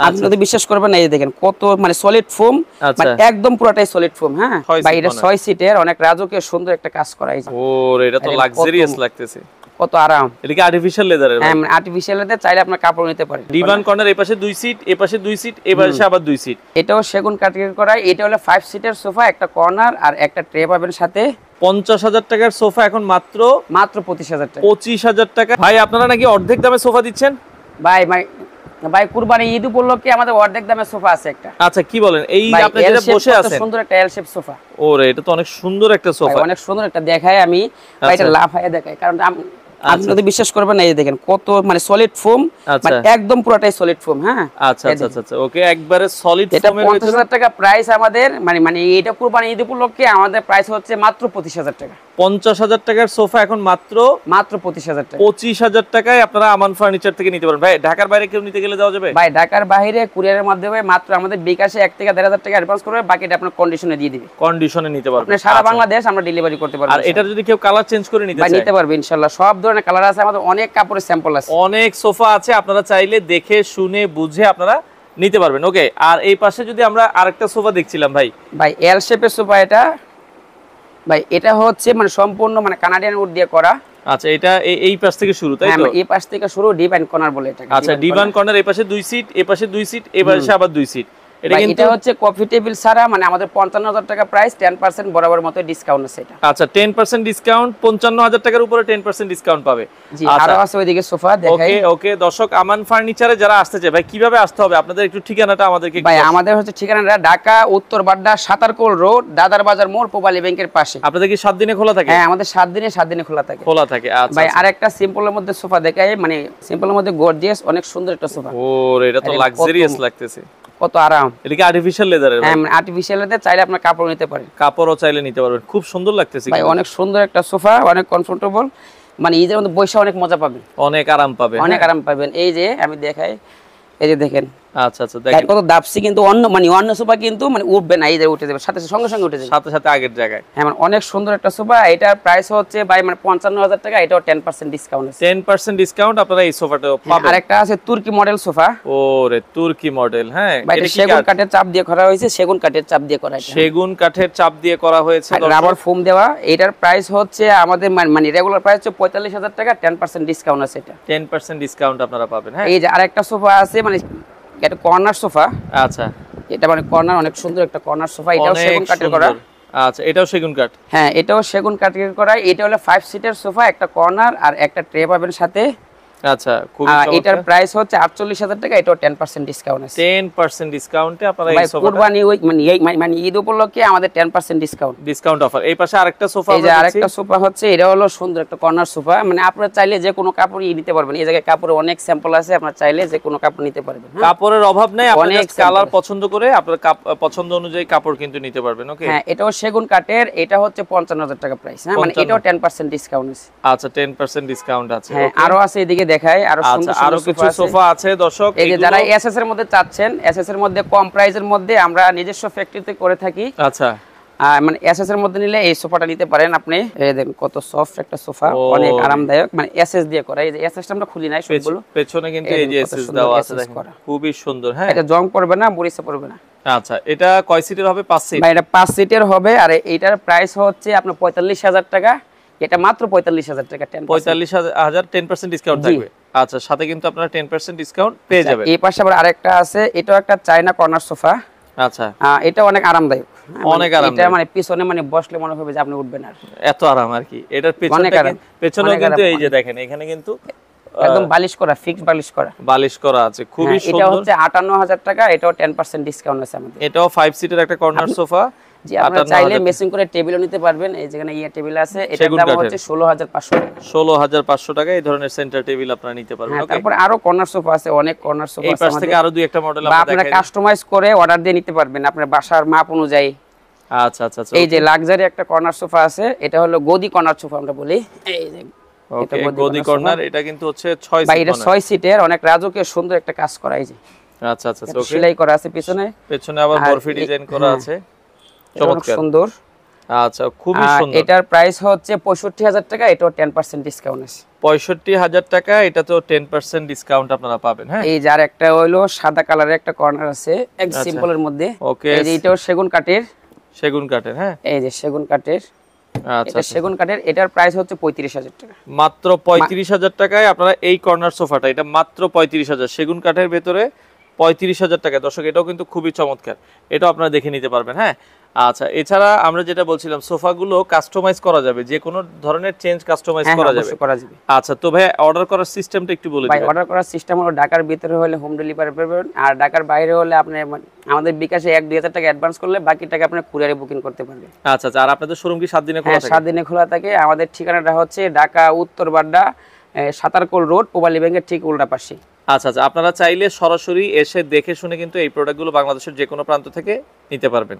আপনি যদি বিশ্বাস করবেন না, এই দেখেন কত মানে সলিড ফোম, মানে একদম পুরোটাই সলিড ফোম। হ্যাঁ ভাই, এটা 6 সিটের অনেক রাজকীয় সুন্দর একটা কাজ করা হয়েছে। ওরে এটা তো লাক্সারিয়াস লাগতেছে, কত আরাম। এটা কি আর্টিফিশিয়াল লেদারের? হ্যাঁ আর্টিফিশিয়াল লেদার, চাইলে আপনার কাপড় নিতে পারেন। ডিভান কর্নার, এই পাশে 2 সিট, এই পাশে 2 সিট, এই পাশে আবার 2 সিট। এটাও সেগুন কাঠের করা। এটা হলো 5 সিটের সোফা, একটা কর্নার আর একটা ট্রে পাবেন সাথে। 50,000 টাকার সোফা এখন মাত্র 25,000 টাকা। 25,000 টাকা। ভাই আপনারা নাকি অর্ধেক দামে সোফা দিচ্ছেন? ভাই কুরবানি ঈদ উপলক্ষে আমাদের অর্ধেক দামে সোফা আছে একটা। আচ্ছা কি বলেন, এই আপনি যেটা বসে আছেন সুন্দর একটা এল শেপ সোফা। ওরে এটা তো অনেক সুন্দর একটা সোফা, অনেক সুন্দর একটা দেখায়। আমি ভাই এটা লাফায় দেখাই, কারণ আপনি যদি বিশ্বাস করবেন না, এই দেখেন কত মানে সলিড ফোম, মানে একদম পুরোটাই সলিড ফোম। হ্যাঁ আচ্ছা আচ্ছা আচ্ছা ওকে, একবারে সলিড ফোমের। এটা 50,000 টাকা প্রাইস আমাদের, মানে এটা কুরবানি ঈদ উপলক্ষে আমাদের প্রাইস হচ্ছে মাত্র 25,000 টাকা। 50,000 টাকার সোফা এখন মাত্র 25,000 টাকা। 25,000 টাকায় আপনারা আমান ফার্নিচার থেকে নিতে পারেন। ভাই ঢাকার বাইরে কেউ নিতে গেলে দেওয়া যাবে? ভাই ঢাকার বাইরে কুরিয়ারের মাধ্যমে মাত্র আমাদের বিকাশে 1 থেকে 1,500 টাকা অ্যাডভান্স করবে, বাকিটা আপনার কন্ডিশনে দিয়ে দিবে। কন্ডিশনে নিতে পারবেন, আপনি সারা বাংলাদেশ আমরা ডেলিভারি করতে পারবো। আর এটা যদি কেউ কালার চেঞ্জ করে নিতে চায়, নিতে পারবে ইনশাআল্লাহ। সব ধরনের কালার আছে আমাদের, অনেক কাপড়ের স্যাম্পল আছে, অনেক সোফা আছে, আপনারা চাইলে দেখে শুনে বুঝে আপনারা নিতে পারবেন। ওকে, আর এই পাশে যদি আমরা আরেকটা সোফা দেখছিলাম ভাই এল শেপের সোফা। এটা হচ্ছে মানে সম্পূর্ণ মানে কানাডিয়ান উড দিয়ে করা। আচ্ছা এটা এই পাশ থেকে শুরু, তাই তো? এই পাশ থেকে শুরু, ডিভাইন কর্নার বলে এটাকে। আচ্ছা ডিভান কর্নার, এই পাশে 2 সিট, এই পাশে 2 সিট, এই পাশে আবার 2 সিট। এটা হচ্ছে কফি টেবিল ছাড়া, মানে আমাদের 55,000 টাকা প্রাইস, 10% বরাবর মতো ডিসকাউন্ট আছে এটা। আচ্ছা 10% ডিসকাউন্ট, 55,000 টাকার উপরে 10% ডিসকাউন্ট পাবে। জি, আরো আছে ওইদিকে সোফা দেখাই। ওকে ওকে দর্শক, আমান ফার্নিচারে যারা আসতে চায় ভাই কিভাবে আসতে হবে? আপনাদের একটু ঠিকানাটা আমাদেরকে। ভাই আমাদের হচ্ছে ঠিকানাটা ঢাকা উত্তর বাড্ডা সাতারকোল রোড, দাদার বাজার মোড়, পোবালী ব্যাংকের পাশে। আপনাদের কি 7 দিনে খোলা থাকে? হ্যাঁ আমাদের 7 দিনে খোলা থাকে। আচ্ছা ভাই আরেকটা সিম্পলের মধ্যে সোফা দেখাই, মানে সিম্পলের মধ্যে গর্জিয়াস অনেক সুন্দর একটা সোফা। ওরে এটা তো লাক্সারিয়াস লাগতেছে, কত আরাম। এটা কি আর্টিফিশিয়াল লেদারের? হ্যাঁ আর্টিফিশিয়াল লেদার, চাইলে আপনার কাপড় নিতে পারেন। কাপড়ও চাইলে নিতে পারবেন, খুব সুন্দর লাগতেছে ভাই। অনেক সুন্দর একটা সোফা, অনেক কমফোর্টেবল, মানে ঈদের মধ্যে বসে অনেক মজা পাবেন, অনেক আরাম পাবেন। এই যে আমি দেখাই, এই যে দেখেন। আচ্ছা আচ্ছা দেখেন কত দাপসি, কিন্তু অন্য সোফা কিন্তু মানে উঠবে না, এই যে উঠে যাবে সঙ্গে সঙ্গে উঠে যাবে, সাথে আগের জায়গায়। হ্যাঁ মানে অনেক সুন্দর একটা সোফা। এটার প্রাইস হচ্ছে ভাই মানে 55,000 টাকা। এটাও 10% ডিসকাউন্ট আছে। 10% ডিসকাউন্ট আপনারা এই সোফাটা পাবেন। আরেকটা আছে তুর্কি মডেল সোফা। ওরে তুর্কি মডেল, হ্যাঁ এটা সেগুন কাঠের চাপ দিয়ে করা হয়েছে, সেগুন কাঠের চাপ দিয়ে করা। সেগুন কাঠের চাপ দিয়ে করা হয়েছে, রাবার ফোম দেওয়া। এটার প্রাইস হচ্ছে আমাদের মানে রেগুলার প্রাইস হচ্ছে 45,000 টাকা, 10% ডিসকাউন্ট আছে এটা। 10% ডিসকাউন্ট আপনারা পাবেন। হ্যাঁ এই যে আরেকটা সোফা আছে, মানে এটা কর্নার সোফা। আচ্ছা এটা মানে কর্নার, অনেক সুন্দর একটা কর্নার সোফা। এটাও সেগুন কাঠের করা। আচ্ছা এটাও সেগুন কাঠ? হ্যাঁ এটাও সেগুন কাঠের করা। এটা হলো 5 সিটের সোফা, একটা কর্নার আর একটা ট্রে পাবেন সাথে। আচ্ছা খুব এটার প্রাইস হচ্ছে 48,000 টাকা। এটাও 10% ডিসকাউন্ট আছে। 10% ডিসকাউন্টে আপনারা এই সোফাটা কুরবানি মানে ঈদ উপলক্ষে আমাদের 10% ডিসকাউন্ট অফার। এই পাশে আরেকটা সোফা, এই যে আরেকটা সোফা হচ্ছে, এটা হলো সুন্দর একটা কর্নার সোফা। মানে আপনারা চাইলে যে কোনো কাপড়ই নিতে পারবেন। এই জায়গায় কাপড়ের অনেক স্যাম্পল আছে, আপনারা চাইলে যে কোনো কাপড় নিতে পারবেন। কাপড়ের অভাব নাই, আপনি জাস্ট কালার পছন্দ করে আপনার পছন্দ অনুযায়ী কাপড় কিন্তু নিতে পারবেন। ওকে হ্যাঁ এটাও সেগুন কাঠের। এটা হচ্ছে 55,000 টাকা প্রাইস। হ্যাঁ মানে এটাও 10% ডিসকাউন্ট আছে। আচ্ছা 10% ডিসকাউন্ট আছে। হ্যাঁ আরো আছে, এদিকে দেখাই আরো কিছু সোফা আছে দর্শক। এই যে যারা এসএস এর মধ্যে চাচ্ছেন, এসএস এর মধ্যে কম প্রাইসের মধ্যে আমরা নিজস্ব ফ্যাক্টরিতে করে থাকি। আচ্ছা মানে এসএস এর মধ্যে নিলে এই সোফাটা নিতে পারেন আপনি। এই দেখেন কত সফট একটা সোফা, অনেক আরামদায়ক, মানে এসএস দিয়ে করা। এই যে এসএস টা আমরা খুলি নাই সবগুলো, পেছনে কিন্তু এই যে এসএস দেওয়া আছে দেখেন, খুবই সুন্দর। হ্যাঁ এটা জং পড়বে না, মরিচা পড়বে না। আচ্ছা এটা কয় সিটের হবে? 5 সিট। ভাই এটা 5 সিটের হবে। আর এইটার প্রাইস হচ্ছে আপনার 45,000 টাকা। এটা মাত্র 45,000 টাকা। 45,000 10% ডিসকাউন্ট থাকবে। আচ্ছা সাথে কিন্তু আপনারা 10% ডিসকাউন্ট পেয়ে যাবেন। এই পাশে আবার আরেকটা আছে, এটাও একটা চায়না কর্নার সোফা। আচ্ছা এটা অনেক আরামদায়ক, অনেক আরামদায়ক। এটা মানে পিছনে মানে বসলে মনে হবে যে আপনি উঠবেন না, এত আরাম আর কি। এটার পেছনেও কিন্তু এই যে দেখেন, এখানে কিন্তু একদম বালিশ করা, ফিক্স বালিশ করা আছে, খুবই সুন্দর। এটা হচ্ছে 58,000 টাকা। এটাও 10% ডিসকাউন্ট আছে আমাদের। এটাও 5 সিটের একটা কর্নার সোফা। জি আপনারা চাইলে মেসিং করে টেবিলও নিতে পারবেন। এই যেখানে টেবিল আছে, এটার দাম হচ্ছে 16,500 টাকা। 16,500 টাকা এই ধরনের সেন্টার টেবিল আপনারা নিতে পারবেন। ওকে তারপর আরো কর্নার সোফা আছে, অনেক কর্নার সোফা আছে। এই পাশ থেকে আরো দুই একটা মডেল আপনারা কাস্টমাইজ করে অর্ডার দিয়ে নিতে পারবেন আপনার বাসার মাপ অনুযায়ী। আচ্ছা আচ্ছা আচ্ছা এই যে লাক্সারি একটা কর্নার সোফা আছে, এটা হলো গদি কর্নার সোফা আমরা বলি। এই যে ওকে গদি কর্নার, এটা কিন্তু হচ্ছে 6 সিট। ভাই এটা 6 সিটের, অনেক রাজকীয় সুন্দর একটা কাজ করা। এই যে আচ্ছা আচ্ছা ওকে সেলাই করা আছে পেছনে আবার বরফি ডিজাইন করা আছে, চমৎকার সুন্দর। আচ্ছা খুবই সুন্দর। এটার প্রাইস হচ্ছে 65,000 টাকা। এটাও 10% ডিসকাউন্ট আছে। ৬৫,০০০ টাকা, এটা তো 10% ডিসকাউন্ট আপনারা পাবেন। হ্যাঁ, এই যার একটা হইলো সাদা কালারের একটা কর্নার আছে এক সিম্পলের মধ্যে। ওকে, এই যে এটাও সেগুন কাঠের। সেগুন কাঠের। হ্যাঁ, এই যে সেগুন কাঠের। আচ্ছা, এটা সেগুন কাঠের, এটার প্রাইস হচ্ছে ৩৫,০০০ টাকা। মাত্র ৩৫,০০০ টাকায় আপনারা এই কর্নার সোফাটা, এটা মাত্র ৩৫,০০০, সেগুন কাঠের ভেতরে ৩৫,০০০ টাকা। দর্শক, এটাও কিন্তু খুবই চমৎকার, এটাও আপনারা দেখে নিতে পারবেন। হ্যাঁ, আচ্ছা, এছাড়া আমরা যেটা বলছিলাম, সোফাগুলো কাস্টমাইজ করা যাবে, যে কোনো ধরনের চেঞ্জ কাস্টমাইজ করা যাবে। আচ্ছা, তো ভাই অর্ডার করার সিস্টেমটা একটু বলে দিন। ভাই অর্ডার করার সিস্টেম হলো ঢাকার ভিতরে হলে হোম ডেলিভারি পাবেন, আর ঢাকার বাইরে হলে আপনি আমাদের বিকাশে ১-২ হাজার টাকা অ্যাডভান্স করলে বাকি টাকা আপনি কুরিয়ারে বুকিং করতে পারবেন। আচ্ছা আচ্ছা, আর আপনাদের শোরুম কি 7 দিনে খোলা থাকে? 7 দিনে খোলা থাকে। আমাদের ঠিকানাটা হচ্ছে ঢাকা উত্তর বাড্ডা, সাতারকোল রোড, পোবালি ব্যাংকের ঠিক উল্টা পাশে। আচ্ছা আচ্ছা, আপনারা চাইলে সরাসরি এসে দেখে শুনে কিন্তু এই প্রোডাক্টগুলো বাংলাদেশের যে কোনো প্রান্ত থেকে নিতে পারবেন।